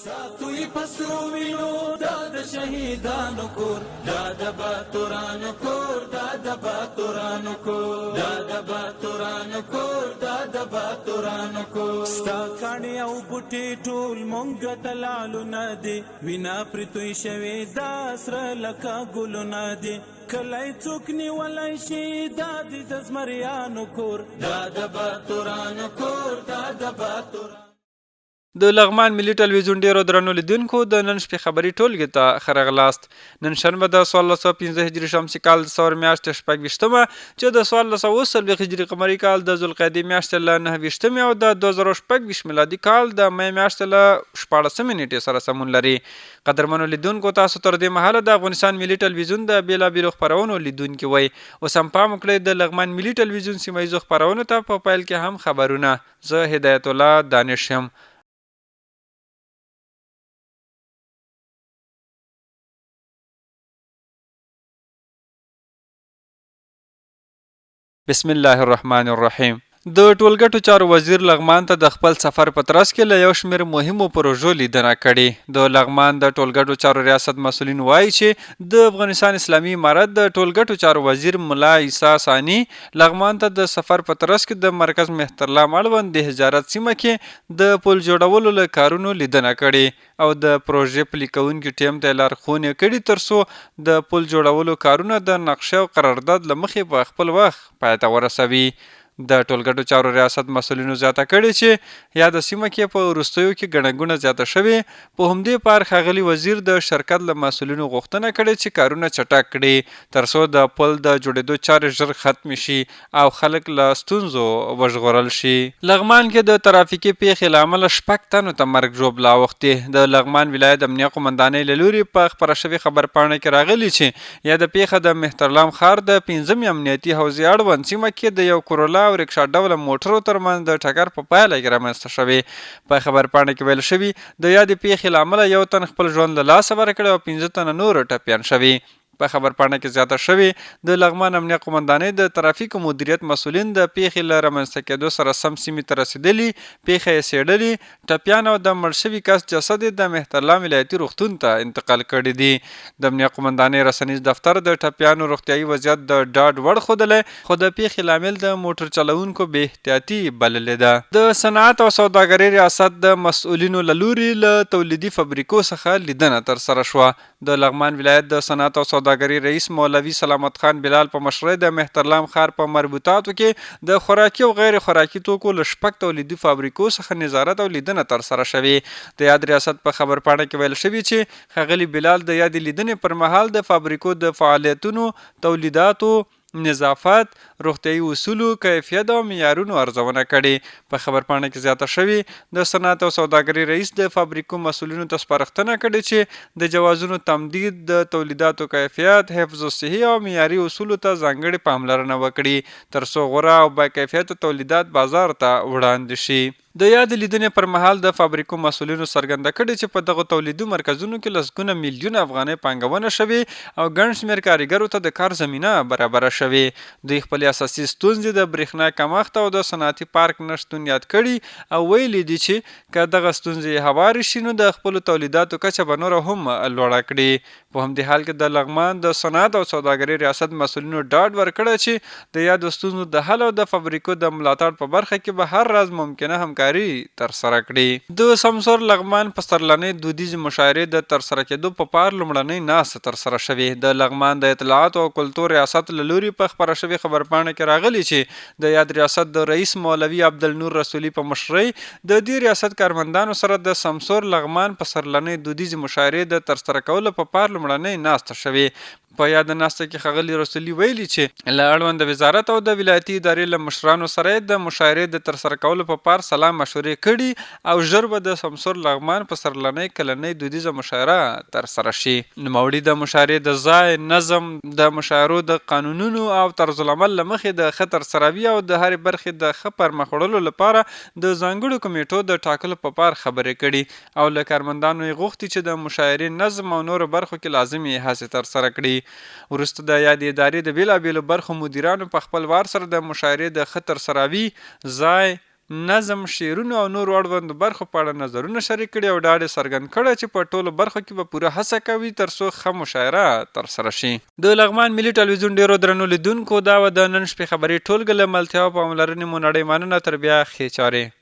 ساتوی پسرو وینو دا د شهیدانو کور، دا د باتورانو کور، دا د باتورانو کور، دا د باتورانو کور، دا د باتورانو کور. ستا کاڼي او بوټي ټول مونږ ته لالونه دي، وینا پرې توی شوې دا سره لکه ګلونه دي. کلی څوک نیولی شي دا د زمریانو کور، دا د باتورانو کور، دا د باتورانو. د لغمان ملي ټلویزیون ډیرو درنو لیدونکو د نن شپې خبري ټولګې ته ښه راغلاست. نن شنبه د 1415 هجري شمسي کال د ثور میاشتې 26مه چې د 1440 هجري قمري کال د ذوالقعدې میاشتې له 29مې او د 2026 میلادي کال د می میاشتې له 14 نیټې سره سمون لري. قدرمنو لیدونکو، تاسو تر دې مهاله د افغانستان ملي ټلویزیون د بیلابیلو خپرونو لیدونکي وئ. اوس هم پام وکړئ د لغمان ملي ټلویزیون سیمه ییزو خپرونو ته په پیل کې هم خبرونه. زه هدایت الله دانش یم. بسم الله الرحمن الرحیم. د ټولګټو چارو وزیر لغمان ته د خپل سفر په ترڅ کې له یو شمېر مهمو پروژو لیدنه کړې. د لغمان د ټولګټو چارو ریاست مسؤلین وایي چې د افغانستان اسلامي امارت د ټولګټو چارو وزیر ملا عیسی ثانی لغمان ته د سفر په ترڅ کې د مرکز مهترلام اړوند د حجارت سیمه کې د پل جوړولو له کارونو لیدنه کړې او د پروژې پلي کوونکي ټیم ته لارښوونې کړي ترڅو د پل جوړولو کارونه د نقشه او قرارداد له مخې په خپل وخت پای ته ورسوي. د ټولګټو چارو ریاست مسؤلینو زیاته کړې چې یاده سیمه کې په وروستیو کې ګڼه ګوڼه زیاته شوې. په همدې پار ښاغلي وزیر د شرکت له مسؤلینو غوښتنه کړې چې کارونه چټک کړي ترڅو د پل د جوړېدو چارې ژر ختمې شي او خلک له ستونزو وژغورل شي. لغمان کې د ترافیکي پیښې له امله 6 تنو ته مرګ ژوبله اوښتې. د لغمان ولایت امنیه قمندانۍ له لوري په خپره شوې خبرپاڼه کې راغلي چې یاده پیښه د مهترلام ښار د 5مې امنیتي حوزې اړوند سیمه کې د یو کورولا او رکشا ډوله موټرو ترمنځ د ټکر په پایله کې رامنځته شوې. په خبرپاڼه کې ویل شوي د یادې پیښې له امله یو تن خپل ژوند له لاسه ورکړی او 15 تنه نور ټپیان شوي. په خبرپاڼه کې زیاته شوي د لغمان امنیه قمندانۍ د ترافیکو مدیریت مسؤلین د پیښې له رامنځته کېدو سره سم سیمې ته رسېدلي، پیښه یې څېړلي، ټپیان او د مړ شوي کس جسد یې د مهترلام ولایتي روغتون ته انتقال کړي دي. د امنیه قمندانۍ رسنیز دفتر د ټپیانو روغتیایي وضعیت د ډاډ وړ ښودلی، خو د پیښې لامل د موټر چلوونکو بې احتیاطي بللې ده. د صنعت او سوداګرۍ ریاست د مسؤلینو له لوري له تولیدي فابریکو څخه لیدنه ترسره شوه. د لغمان ولایت د صنعت او سوداګرۍ رئیس مولوي سلامت خان بلال په مشرۍ د مهترلام ښار په مربوطاتو کې د خوراکي او غیر خوراکي توکو له 6 تولیدي فابریکو څخه نظارت او لیدنه ترسره شوې. د یاد ریاست په خبرپاڼه کې ویل شوي چې ښاغلي بلال د یادې لیدنې پر مهال د فابریکو د فعالیتونو، تولیداتو، نظافت، روغتیایي اصولو، کیفیت او معیارونو ارزونه کړې. په خبرپاڼه کې زیاته شوي د صنعت او سوداګرۍ رئیس د فابریکو مسؤلینو ته سپارښتنه کړې چې د جوازونو تمدید، د تولیداتو کیفیت، حفظ الصحي او معیاري اصولو ته ځانګړې پاملرنه وکړي ترڅو غوره او با کیفیته تولیدات بازار ته وړاندې شي. د یاد لیدنې پر مهال د فابریکو مسؤلینو څرګنده کړې چې په دغه تولیدي مرکزونو کې لسګونه میلیونه افغانۍ پانګونه شوې او ګڼ شمېر کارګرو ته د کار زمینه برابره شوې. دوی خپلې اساسي ستونزې د برېښنا کمښت او د صنعتي پارک نشتون یاد کړي او ویلي دي چې که دغه ستونزې هوارې شي نو د خپلو تولیداتو کچه به نوره هم لوړه کړي. په همدې حال کې د لغمان د صنعت او سوداګرۍ ریاست مسؤلینو ډاډ ورکړی چې د یادو ستونزو د حل او د فابریکو د ملاتړ په برخه کې به هر راز ممکنه همکاري ترسره کړي. د سمسور لغمان په سرلنۍ دودیزې مشاعرې د ترسره کېدو په پار لومړنۍ ناسته ترسره شوې. د لغمان د اطلاعات او کلتور ریاست له لوري په خپره شوې خبرپاڼه کې راغلي چې د یاد ریاست د رئیس مولوي عبدالنور رسولي په مشرۍ د دې ریاست کارمندانو سره د سمسور لغمان په سرلنۍ دودیزې مشاعرې د ترسره کولو په پار لومړنۍ ناسته شوې. په یاد ناسته کې ښاغلي رسولي ویلي چې له اړوند وزارت او د ولایتي ادارې له مشرانو سره د مشاعرې د ترسره کولو په پار سلا مشورې کړي او ژر به د سمسور لغمان په سرلنۍ کلنۍ دودیزه مشاعره ترسره شي. نوموړي د مشاعرې د ځای، نظم، د مشاعرو د قانونونو او طرز العمل له مخې د ښه ترسروي او د هرې برخې د ښه پرمخ وړلو لپاره د ځانګړو کمیټو د ټاکلو په پار خبرې کړي او له کارمندانو یې غوښتي چې د مشاعرې نظم او نورو برخو کې لازمي هڅې ترسره کړي. وروسته د یادې ادارې د بیلابیلو برخو مدیرانو په خپل وار سره د مشاعرې د ښه ترسروي، ځای، نظم، شعرونو او نور اړوندو برخو په اړه نظرونه شریک کړي او ډاډ یې څرګند کړی چې په ټولو برخو کې به پوره هڅه کوي ترڅو ښه مشاعره ترسره شي. د لغمان ملي ټلویزیون ډیرو درنو لیدونکو دا و د نن شپې خبري ټولګه له ملتیا او پاملرنې مو نړۍ مننه. تر بیا ښې چارې.